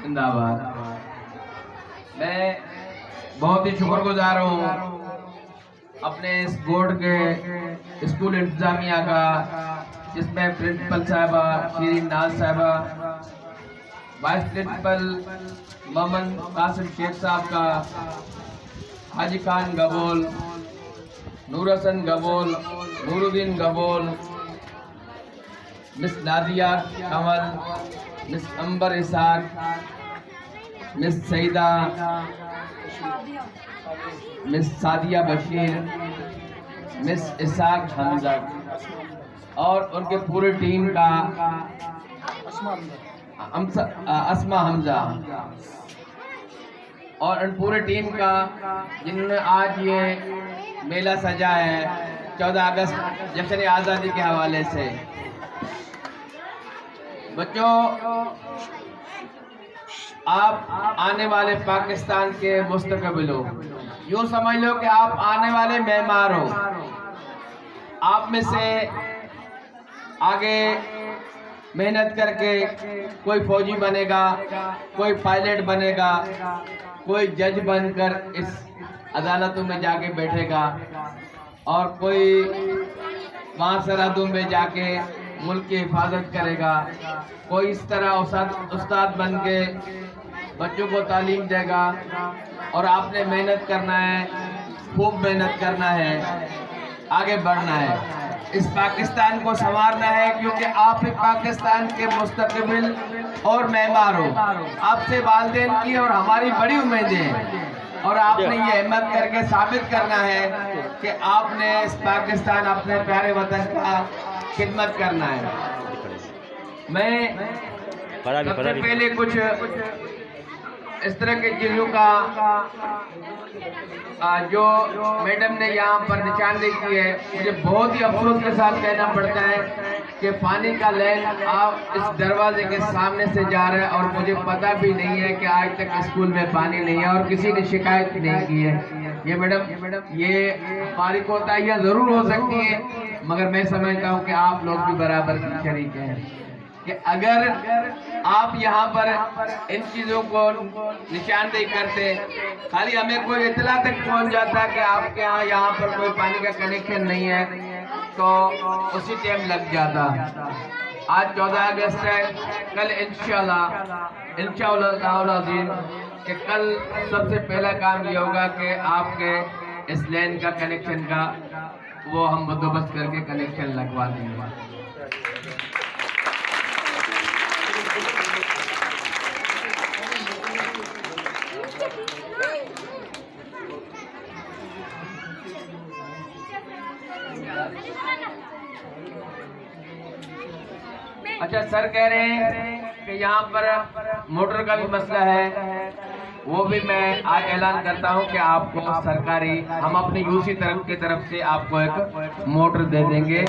जिंदाबाद। मैं बहुत ही शुक्रगुजार हूँ अपने इस बोर्ड के स्कूल इंतजामिया का, जिसमें प्रिंसिपल साहबा शीरीन नाज साहबा, वाइस प्रिंसिपल मोहम्मद कासिम शेख साहब का, हाजी Khan Gabol, Noor Hasan Gabol, Nooruddin Gabol, miss Nadia Kamal, miss Ambar Ishaq, miss Saeeda, miss Sadia Bashir, miss Ishaq Hamza और उनके पूरी टीम का, अस्मा हमजा और उन पूरी टीम का, जिन्होंने आज ये मेला सजा है 14 अगस्त जश्न आज़ादी के हवाले से। बच्चों, आप आने वाले पाकिस्तान के मुस्तकबिल हो। यूँ समझ लो कि आप आने वाले मेहमान हो। आप में से आगे मेहनत करके कोई फौजी बनेगा, कोई पायलट बनेगा, कोई जज बनकर इस अदालतों में जाके बैठेगा और कोई वहाँ सरहदों में जाके मुल्क की हिफाजत करेगा, कोई इस तरह उस्ताद बन के बच्चों को तालीम देगा। और आपने मेहनत करना है, खूब मेहनत करना है, आगे बढ़ना है, इस पाकिस्तान को संवारना है, क्योंकि आप ही पाकिस्तान के मुस्तकबिल और मेहमान हो। आपसे वालिदैन की और हमारी बड़ी उम्मीदें हैं और आपने ये हिम्मत करके साबित करना है कि आपने इस पाकिस्तान, अपने प्यारे वतन का खिदमत करना है। मैं सबसे पहले कुछ इस तरह के चीज़ों का जो मैडम ने यहाँ पर निशानदेही की है, मुझे बहुत ही अफसोस के साथ कहना पड़ता है कि पानी का लाइन आप इस दरवाजे के सामने से जा रहे हैं और मुझे पता भी नहीं है कि आज तक स्कूल में पानी नहीं है और किसी ने शिकायत नहीं की है। ये मैडम, ये हमारी कोताहियाँ ज़रूर हो सकती हैं, मगर मैं समझता हूँ कि आप लोग भी बराबर की शरीक हैं कि अगर आप यहाँ पर इन चीज़ों को निशानदेही करते, खाली हमें कोई इतला तक पहुँच जाता कि आपके यहाँ पर कोई पानी का कनेक्शन नहीं है, तो उसी टाइम लग जाता। आज 14 अगस्त है, कल इंशाअल्लाह कि कल सबसे पहला काम ये होगा कि आपके इस लाइन का कनेक्शन का वो हम बंदोबस्त करके कनेक्शन लगवा देंगे। अच्छा, सर कह रहे हैं कि यहाँ पर मोटर का भी मसला है, वो भी मैं आज ऐलान करता हूँ कि आपको सरकारी, हम अपनी यूसी की तरफ से आपको एक मोटर दे देंगे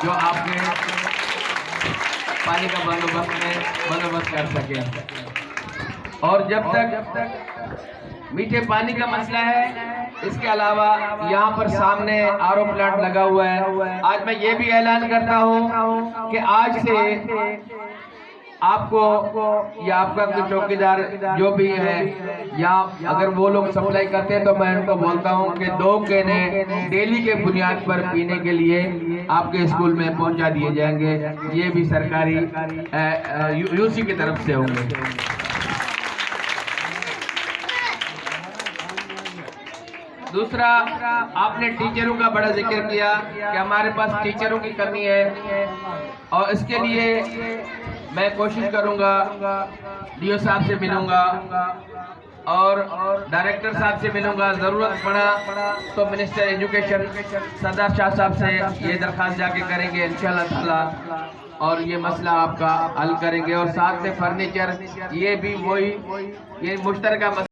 जो आपके पानी का बंदोबस्त कर सके। और जब तक मीठे पानी का मसला है, इसके अलावा यहाँ पर सामने आरओ प्लांट लगा हुआ है। आज मैं ये भी ऐलान करता हूँ कि आज से आपको या आपका कोई चौकीदार जो भी है, या अगर वो लोग सप्लाई करते हैं तो मैं उनको बोलता हूँ कि 2 केने डेली के बुनियाद पर पीने के लिए आपके स्कूल में पहुँचा दिए जाएंगे। ये भी सरकारी यूसी की तरफ से होंगे। दूसरा, आपने टीचरों का बड़ा जिक्र किया कि हमारे पास टीचरों की कमी है और इसके लिए मैं कोशिश करूंगा, डीओ साहब से मिलूंगा और डायरेक्टर साहब से मिलूंगा, ज़रूरत पड़ा तो मिनिस्टर एजुकेशन सरदार शाह साहब से ये दरख्वास्त जाके करेंगे इंशाअल्लाह ताला और ये मसला आपका हल करेंगे। और साथ में फर्नीचर, ये भी वही, ये मुश्तरका